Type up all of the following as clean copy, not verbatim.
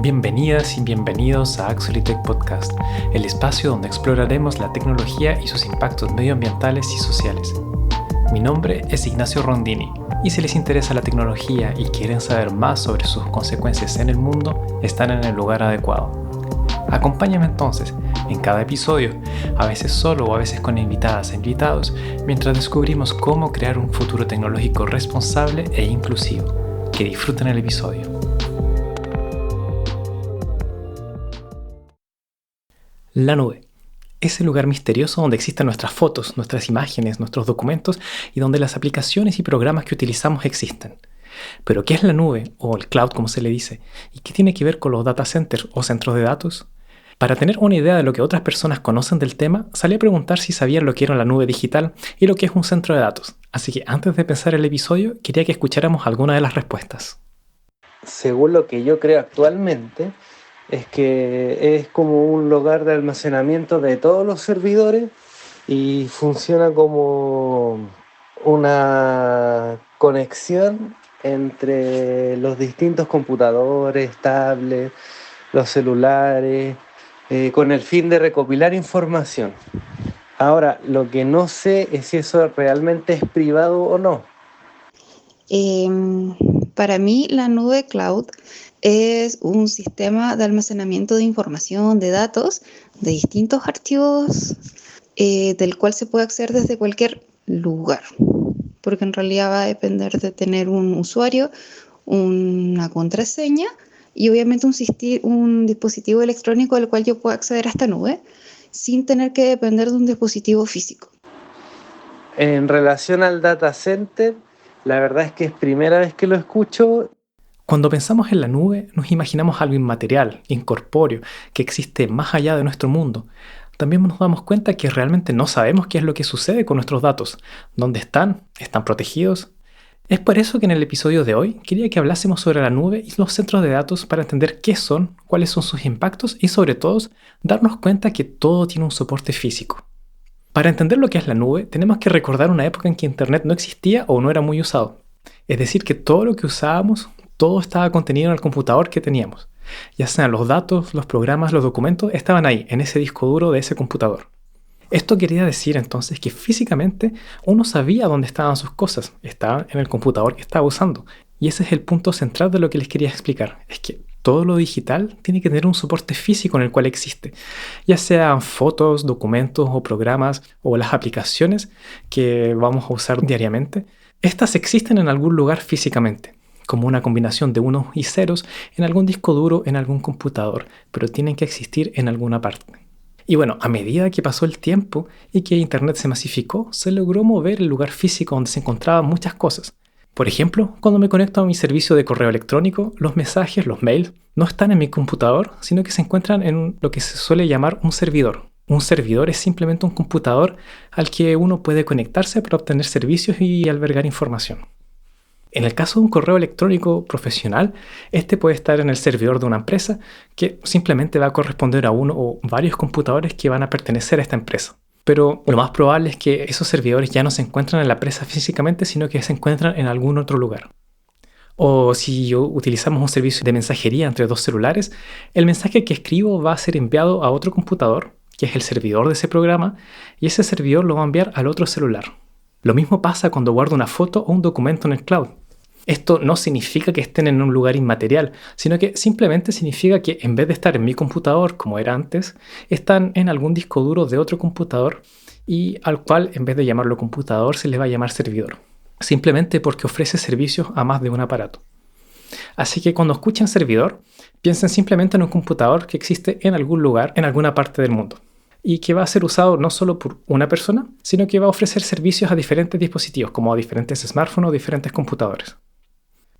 Bienvenidas y bienvenidos a Axolitech Podcast, el espacio donde exploraremos la tecnología y sus impactos medioambientales y sociales. Mi nombre es Ignacio Rondini, y si les interesa la tecnología y quieren saber más sobre sus consecuencias en el mundo, están en el lugar adecuado. Acompáñame entonces en cada episodio, a veces solo o a veces con invitadas e invitados, mientras descubrimos cómo crear un futuro tecnológico responsable e inclusivo. Que disfruten el episodio. La nube. Ese lugar misterioso donde existen nuestras fotos, nuestras imágenes, nuestros documentos y donde las aplicaciones y programas que utilizamos existen. Pero ¿qué es la nube, o el cloud como se le dice? ¿Y qué tiene que ver con los data centers o centros de datos? Para tener una idea de lo que otras personas conocen del tema, salí a preguntar si sabían lo que era la nube digital y lo que es un centro de datos. Así que antes de empezar el episodio, quería que escucháramos alguna de las respuestas. Según lo que yo creo actualmente, es que es como un lugar de almacenamiento de todos los servidores y funciona como una conexión entre los distintos computadores, tablets, los celulares, con el fin de recopilar información. Ahora, lo que no sé es si eso realmente es privado o no. Para mí, la nube cloud es un sistema de almacenamiento de información, de datos, de distintos archivos, del cual se puede acceder desde cualquier lugar, porque en realidad va a depender de tener un usuario, una contraseña y obviamente un dispositivo electrónico al cual yo pueda acceder a esta nube sin tener que depender de un dispositivo físico. En relación al data center, la verdad es que es primera vez que lo escucho. Cuando pensamos en la nube, nos imaginamos algo inmaterial, incorpóreo, que existe más allá de nuestro mundo. También nos damos cuenta que realmente no sabemos qué es lo que sucede con nuestros datos, dónde están, están protegidos. Es por eso que en el episodio de hoy quería que hablásemos sobre la nube y los centros de datos para entender qué son, cuáles son sus impactos y sobre todo darnos cuenta que todo tiene un soporte físico. Para entender lo que es la nube, tenemos que recordar una época en que Internet no existía o no era muy usado. Es decir, que todo lo que usábamos, todo estaba contenido en el computador que teníamos. Ya sean los datos, los programas, los documentos, estaban ahí, en ese disco duro de ese computador. Esto quería decir entonces que físicamente uno sabía dónde estaban sus cosas, estaban en el computador que estaba usando. Y ese es el punto central de lo que les quería explicar, es que todo lo digital tiene que tener un soporte físico en el cual existe, ya sean fotos, documentos o programas o las aplicaciones que vamos a usar diariamente. Estas existen en algún lugar físicamente, como una combinación de unos y ceros en algún disco duro, en algún computador, pero tienen que existir en alguna parte. Y bueno, a medida que pasó el tiempo y que Internet se masificó, se logró mover el lugar físico donde se encontraban muchas cosas. Por ejemplo, cuando me conecto a mi servicio de correo electrónico, los mensajes, los mails, no están en mi computador, sino que se encuentran en lo que se suele llamar un servidor. Un servidor es simplemente un computador al que uno puede conectarse para obtener servicios y albergar información. En el caso de un correo electrónico profesional, este puede estar en el servidor de una empresa que simplemente va a corresponder a uno o varios computadores que van a pertenecer a esta empresa. Pero lo más probable es que esos servidores ya no se encuentran en la empresa físicamente, sino que se encuentran en algún otro lugar. O si utilizamos un servicio de mensajería entre dos celulares, el mensaje que escribo va a ser enviado a otro computador, que es el servidor de ese programa, y ese servidor lo va a enviar al otro celular. Lo mismo pasa cuando guardo una foto o un documento en el cloud. Esto no significa que estén en un lugar inmaterial, sino que simplemente significa que en vez de estar en mi computador, como era antes, están en algún disco duro de otro computador y al cual, en vez de llamarlo computador, se le va a llamar servidor. Simplemente porque ofrece servicios a más de un aparato. Así que cuando escuchen servidor, piensen simplemente en un computador que existe en algún lugar, en alguna parte del mundo, y que va a ser usado no solo por una persona, sino que va a ofrecer servicios a diferentes dispositivos, como a diferentes smartphones o diferentes computadores.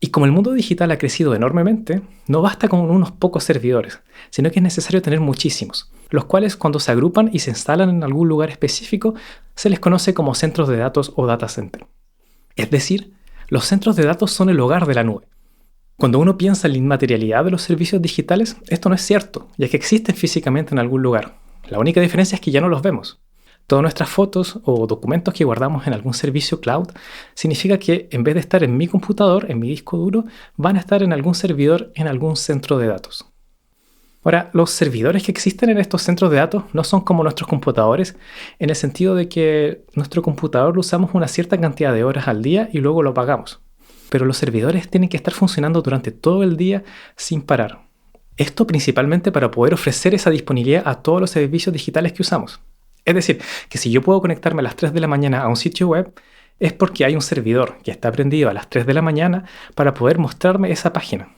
Y como el mundo digital ha crecido enormemente, no basta con unos pocos servidores, sino que es necesario tener muchísimos, los cuales cuando se agrupan y se instalan en algún lugar específico, se les conoce como centros de datos o data center. Es decir, los centros de datos son el hogar de la nube. Cuando uno piensa en la inmaterialidad de los servicios digitales, esto no es cierto, ya que existen físicamente en algún lugar. La única diferencia es que ya no los vemos. Todas nuestras fotos o documentos que guardamos en algún servicio cloud significa que en vez de estar en mi computador, en mi disco duro, van a estar en algún servidor, en algún centro de datos. Ahora, los servidores que existen en estos centros de datos no son como nuestros computadores, en el sentido de que nuestro computador lo usamos una cierta cantidad de horas al día y luego lo apagamos. Pero los servidores tienen que estar funcionando durante todo el día sin parar. Esto principalmente para poder ofrecer esa disponibilidad a todos los servicios digitales que usamos. Es decir, que si yo puedo conectarme a las 3 de la mañana a un sitio web, es porque hay un servidor que está prendido a las 3 de la mañana para poder mostrarme esa página.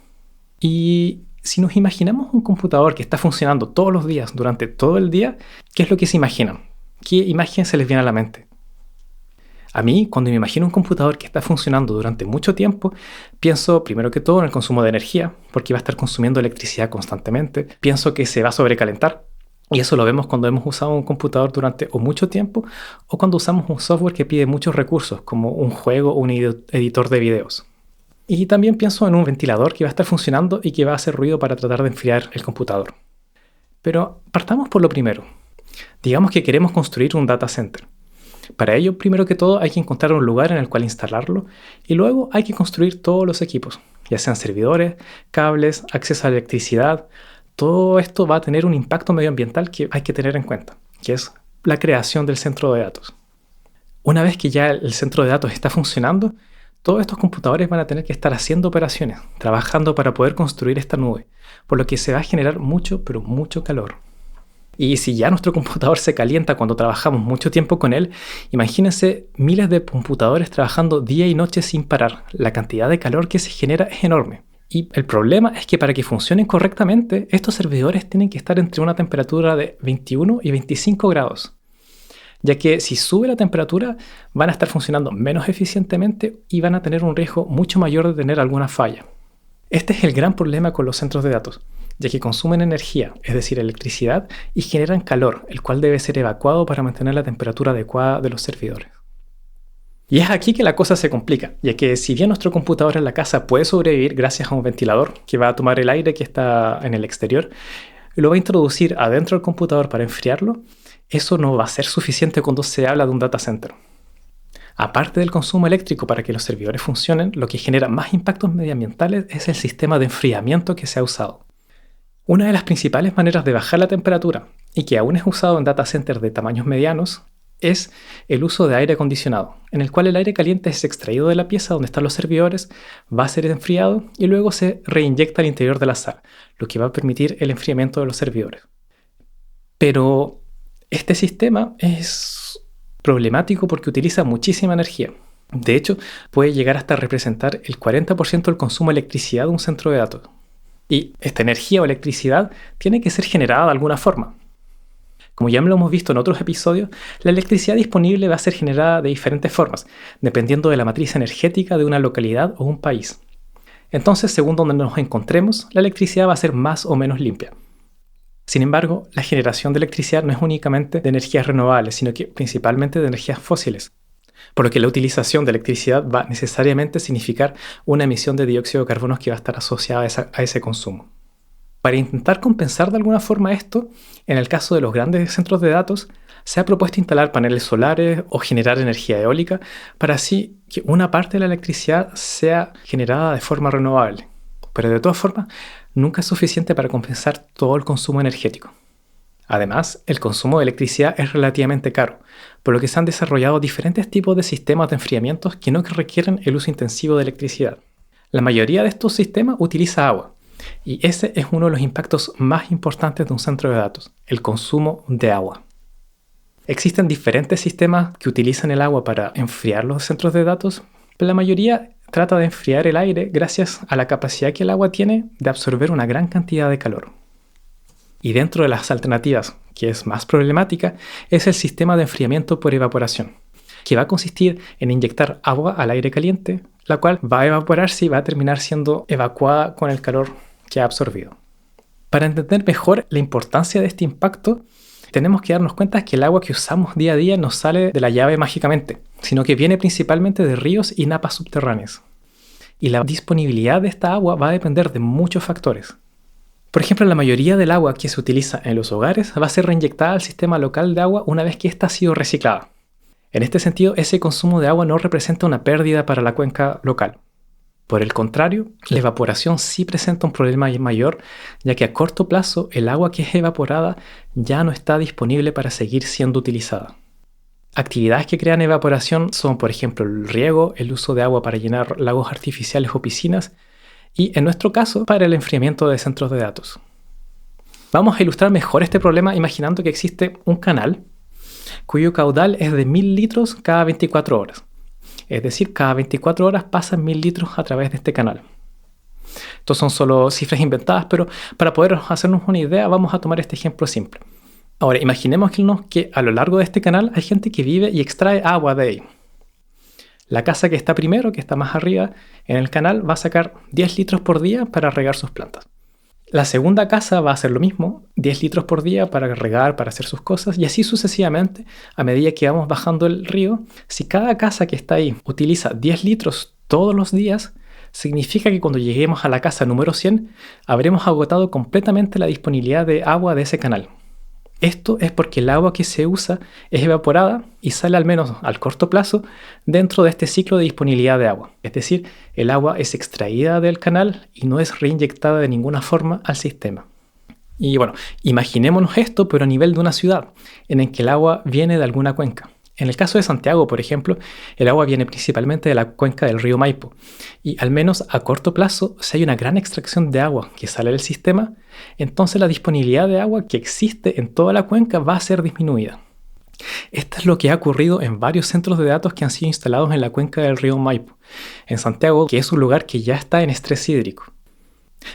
Y si nos imaginamos un computador que está funcionando todos los días, durante todo el día, ¿qué es lo que se imaginan? ¿Qué imagen se les viene a la mente? A mí, cuando me imagino un computador que está funcionando durante mucho tiempo, pienso primero que todo en el consumo de energía, porque va a estar consumiendo electricidad constantemente. Pienso que se va a sobrecalentar, y eso lo vemos cuando hemos usado un computador durante o mucho tiempo, o cuando usamos un software que pide muchos recursos, como un juego o un editor de videos. Y también pienso en un ventilador que va a estar funcionando y que va a hacer ruido para tratar de enfriar el computador. Pero partamos por lo primero. Digamos que queremos construir un data center. Para ello, primero que todo, hay que encontrar un lugar en el cual instalarlo y luego hay que construir todos los equipos, ya sean servidores, cables, acceso a la electricidad. Todo esto va a tener un impacto medioambiental que hay que tener en cuenta, que es la creación del centro de datos. Una vez que ya el centro de datos está funcionando, todos estos computadores van a tener que estar haciendo operaciones, trabajando para poder construir esta nube, por lo que se va a generar mucho, pero mucho calor. Y si ya nuestro computador se calienta cuando trabajamos mucho tiempo con él, imagínense miles de computadores trabajando día y noche sin parar. La cantidad de calor que se genera es enorme. Y el problema es que para que funcionen correctamente, estos servidores tienen que estar entre una temperatura de 21 y 25 grados. Ya que si sube la temperatura, van a estar funcionando menos eficientemente y van a tener un riesgo mucho mayor de tener alguna falla. Este es el gran problema con los centros de datos, ya que consumen energía, es decir, electricidad, y generan calor, el cual debe ser evacuado para mantener la temperatura adecuada de los servidores. Y es aquí que la cosa se complica, ya que si bien nuestro computador en la casa puede sobrevivir gracias a un ventilador que va a tomar el aire que está en el exterior y lo va a introducir adentro del computador para enfriarlo, eso no va a ser suficiente cuando se habla de un data center. Aparte del consumo eléctrico para que los servidores funcionen, lo que genera más impactos medioambientales es el sistema de enfriamiento que se ha usado. Una de las principales maneras de bajar la temperatura, y que aún es usado en data centers de tamaños medianos, es el uso de aire acondicionado, en el cual el aire caliente es extraído de la pieza donde están los servidores, va a ser enfriado y luego se reinyecta al interior de la sala, lo que va a permitir el enfriamiento de los servidores. Pero este sistema es problemático porque utiliza muchísima energía. De hecho, puede llegar hasta representar el 40% del consumo de electricidad de un centro de datos. Y esta energía o electricidad tiene que ser generada de alguna forma. Como ya lo hemos visto en otros episodios, la electricidad disponible va a ser generada de diferentes formas, dependiendo de la matriz energética de una localidad o un país. Entonces, según donde nos encontremos, la electricidad va a ser más o menos limpia. Sin embargo, la generación de electricidad no es únicamente de energías renovables, sino que principalmente de energías fósiles, por lo que la utilización de electricidad va necesariamente a significar una emisión de dióxido de carbono que va a estar asociada a ese consumo. Para intentar compensar de alguna forma esto, en el caso de los grandes centros de datos, se ha propuesto instalar paneles solares o generar energía eólica para así que una parte de la electricidad sea generada de forma renovable. Pero de todas formas, nunca es suficiente para compensar todo el consumo energético. Además, el consumo de electricidad es relativamente caro, por lo que se han desarrollado diferentes tipos de sistemas de enfriamiento que no requieren el uso intensivo de electricidad. La mayoría de estos sistemas utiliza agua, y ese es uno de los impactos más importantes de un centro de datos, el consumo de agua. Existen diferentes sistemas que utilizan el agua para enfriar los centros de datos, pero la mayoría trata de enfriar el aire gracias a la capacidad que el agua tiene de absorber una gran cantidad de calor. Y dentro de las alternativas, que es más problemática, es el sistema de enfriamiento por evaporación, que va a consistir en inyectar agua al aire caliente, la cual va a evaporarse y va a terminar siendo evacuada con el calor que ha absorbido. Para entender mejor la importancia de este impacto, tenemos que darnos cuenta que el agua que usamos día a día no sale de la llave mágicamente, sino que viene principalmente de ríos y napas subterráneas. Y la disponibilidad de esta agua va a depender de muchos factores. Por ejemplo, la mayoría del agua que se utiliza en los hogares va a ser reinyectada al sistema local de agua una vez que ésta ha sido reciclada. En este sentido, ese consumo de agua no representa una pérdida para la cuenca local. Por el contrario, la evaporación sí presenta un problema mayor, ya que a corto plazo el agua que es evaporada ya no está disponible para seguir siendo utilizada. Actividades que crean evaporación son, por ejemplo, el riego, el uso de agua para llenar lagos artificiales o piscinas, y en nuestro caso, para el enfriamiento de centros de datos. Vamos a ilustrar mejor este problema imaginando que existe un canal cuyo caudal es de 1000 litros cada 24 horas. Es decir, cada 24 horas pasan 1000 litros a través de este canal. Estos son solo cifras inventadas, pero para poder hacernos una idea vamos a tomar este ejemplo simple. Ahora, imaginemos que a lo largo de este canal hay gente que vive y extrae agua de ahí. La casa que está primero, que está más arriba en el canal, va a sacar 10 litros por día para regar sus plantas. La segunda casa va a hacer lo mismo, 10 litros por día para regar, para hacer sus cosas, y así sucesivamente, a medida que vamos bajando el río. Si cada casa que está ahí utiliza 10 litros todos los días, significa que cuando lleguemos a la casa número 100, habremos agotado completamente la disponibilidad de agua de ese canal. Esto es porque el agua que se usa es evaporada y sale al menos al corto plazo dentro de este ciclo de disponibilidad de agua. Es decir, el agua es extraída del canal y no es reinyectada de ninguna forma al sistema. Y bueno, imaginémonos esto, pero a nivel de una ciudad, en el que el agua viene de alguna cuenca. En el caso de Santiago, por ejemplo, el agua viene principalmente de la cuenca del río Maipo. Y al menos a corto plazo, si hay una gran extracción de agua que sale del sistema, entonces la disponibilidad de agua que existe en toda la cuenca va a ser disminuida. Esto es lo que ha ocurrido en varios centros de datos que han sido instalados en la cuenca del río Maipo, en Santiago, que es un lugar que ya está en estrés hídrico.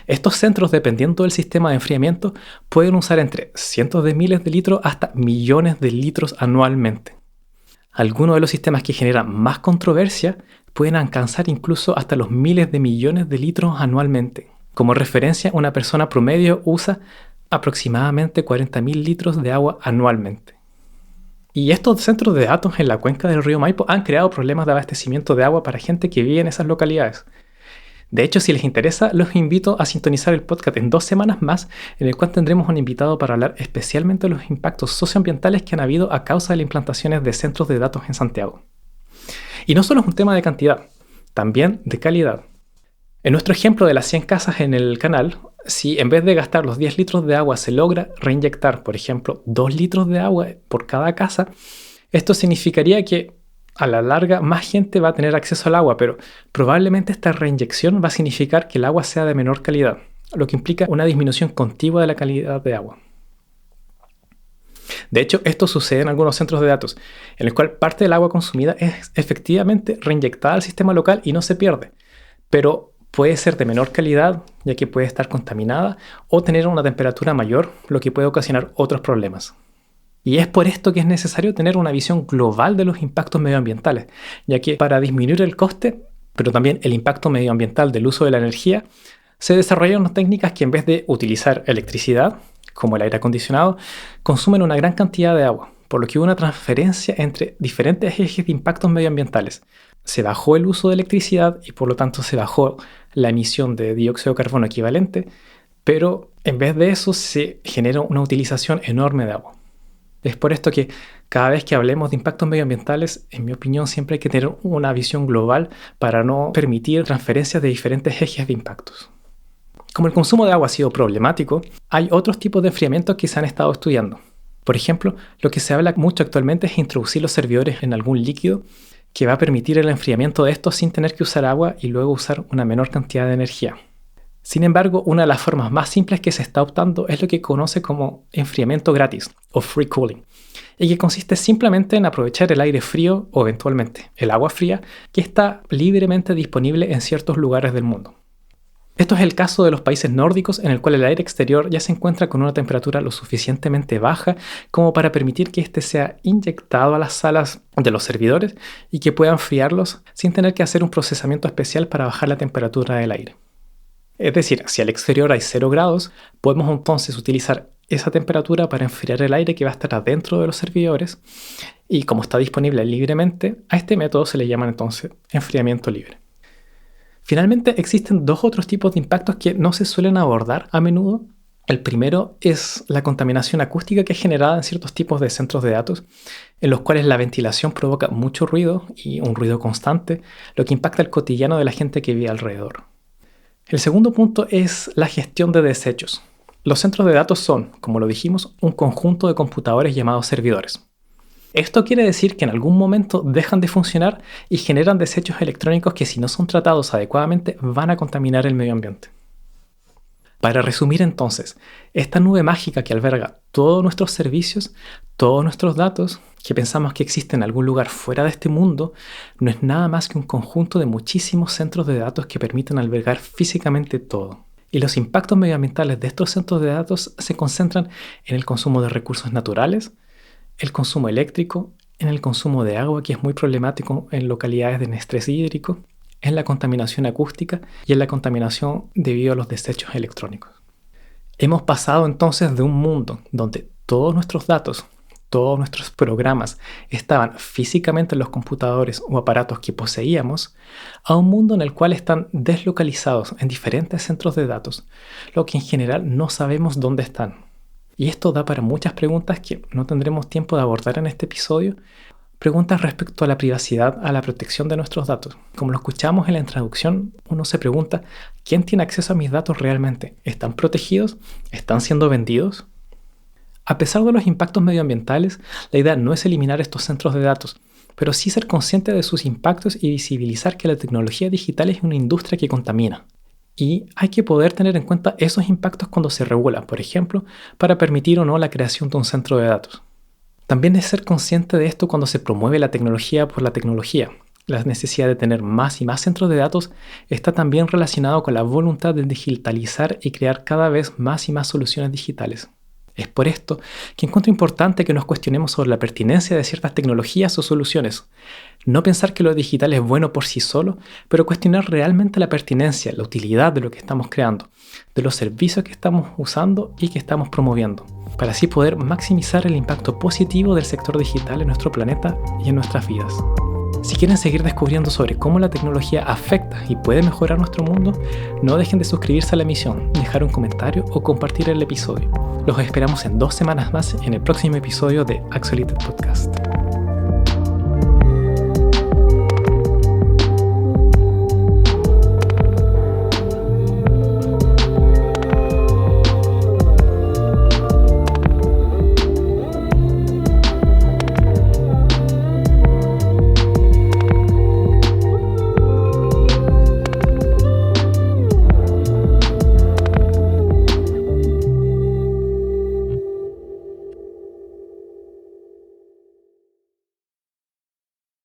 Estos centros, dependiendo del sistema de enfriamiento, pueden usar entre cientos de miles de litros hasta millones de litros anualmente. Algunos de los sistemas que generan más controversia pueden alcanzar incluso hasta los miles de millones de litros anualmente. Como referencia, una persona promedio usa aproximadamente 40.000 litros de agua anualmente. Y estos centros de datos en la cuenca del río Maipo han creado problemas de abastecimiento de agua para gente que vive en esas localidades. De hecho, si les interesa, los invito a sintonizar el podcast en 2 semanas más, en el cual tendremos un invitado para hablar especialmente de los impactos socioambientales que han habido a causa de las implantaciones de centros de datos en Santiago. Y no solo es un tema de cantidad, también de calidad. En nuestro ejemplo de las 100 casas en el canal, si en vez de gastar los 10 litros de agua se logra reinyectar, por ejemplo, 2 litros de agua por cada casa, esto significaría que a la larga más gente va a tener acceso al agua, pero probablemente esta reinyección va a significar que el agua sea de menor calidad, lo que implica una disminución continua de la calidad de agua. De hecho, esto sucede en algunos centros de datos, en el cual parte del agua consumida es efectivamente reinyectada al sistema local y no se pierde, pero puede ser de menor calidad, ya que puede estar contaminada o tener una temperatura mayor, lo que puede ocasionar otros problemas. Y es por esto que es necesario tener una visión global de los impactos medioambientales, ya que para disminuir el coste, pero también el impacto medioambiental del uso de la energía, se desarrollaron técnicas que en vez de utilizar electricidad, como el aire acondicionado, consumen una gran cantidad de agua, por lo que hubo una transferencia entre diferentes ejes de impactos medioambientales. Se bajó el uso de electricidad y por lo tanto se bajó la emisión de dióxido de carbono equivalente, pero en vez de eso se generó una utilización enorme de agua. Es por esto que cada vez que hablemos de impactos medioambientales, en mi opinión, siempre hay que tener una visión global para no permitir transferencias de diferentes ejes de impactos. Como el consumo de agua ha sido problemático, hay otros tipos de enfriamiento que se han estado estudiando. Por ejemplo, lo que se habla mucho actualmente es introducir los servidores en algún líquido que va a permitir el enfriamiento de estos sin tener que usar agua y luego usar una menor cantidad de energía. Sin embargo, una de las formas más simples que se está optando es lo que conoce como enfriamiento gratis o free cooling, y que consiste simplemente en aprovechar el aire frío o eventualmente el agua fría que está libremente disponible en ciertos lugares del mundo. Esto es el caso de los países nórdicos, en el cual el aire exterior ya se encuentra con una temperatura lo suficientemente baja como para permitir que éste sea inyectado a las salas de los servidores y que pueda enfriarlos sin tener que hacer un procesamiento especial para bajar la temperatura del aire. Es decir, si al exterior hay 0 grados, podemos entonces utilizar esa temperatura para enfriar el aire que va a estar adentro de los servidores, y como está disponible libremente, a este método se le llama entonces enfriamiento libre. Finalmente, existen 2 otros tipos de impactos que no se suelen abordar a menudo. El primero es la contaminación acústica que es generada en ciertos tipos de centros de datos, en los cuales la ventilación provoca mucho ruido y un ruido constante, lo que impacta el cotidiano de la gente que vive alrededor. El segundo punto es la gestión de desechos. Los centros de datos son, como lo dijimos, un conjunto de computadores llamados servidores. Esto quiere decir que en algún momento dejan de funcionar y generan desechos electrónicos que, si no son tratados adecuadamente, van a contaminar el medio ambiente. Para resumir entonces, esta nube mágica que alberga todos nuestros servicios, todos nuestros datos, que pensamos que existen en algún lugar fuera de este mundo, no es nada más que un conjunto de muchísimos centros de datos que permiten albergar físicamente todo. Y los impactos medioambientales de estos centros de datos se concentran en el consumo de recursos naturales, el consumo eléctrico, en el consumo de agua, que es muy problemático en localidades de estrés hídrico, en la contaminación acústica y en la contaminación debido a los desechos electrónicos. Hemos pasado entonces de un mundo donde todos nuestros datos, todos nuestros programas estaban físicamente en los computadores o aparatos que poseíamos, a un mundo en el cual están deslocalizados en diferentes centros de datos, lo que en general no sabemos dónde están. Y esto da para muchas preguntas que no tendremos tiempo de abordar en este episodio. Preguntas respecto a la privacidad, a la protección de nuestros datos. Como lo escuchamos en la introducción, uno se pregunta, ¿quién tiene acceso a mis datos realmente? ¿Están protegidos? ¿Están siendo vendidos? A pesar de los impactos medioambientales, la idea no es eliminar estos centros de datos, pero sí ser consciente de sus impactos y visibilizar que la tecnología digital es una industria que contamina. Y hay que poder tener en cuenta esos impactos cuando se regula, por ejemplo, para permitir o no la creación de un centro de datos. También es ser consciente de esto cuando se promueve la tecnología por la tecnología. La necesidad de tener más y más centros de datos está también relacionado con la voluntad de digitalizar y crear cada vez más y más soluciones digitales. Es por esto que encuentro importante que nos cuestionemos sobre la pertinencia de ciertas tecnologías o soluciones. No pensar que lo digital es bueno por sí solo, pero cuestionar realmente la pertinencia, la utilidad de lo que estamos creando, de los servicios que estamos usando y que estamos promoviendo, para así poder maximizar el impacto positivo del sector digital en nuestro planeta y en nuestras vidas. Si quieren seguir descubriendo sobre cómo la tecnología afecta y puede mejorar nuestro mundo, no dejen de suscribirse a la emisión, dejar un comentario o compartir el episodio. Los esperamos en 2 semanas más en el próximo episodio de Axolotl Podcast.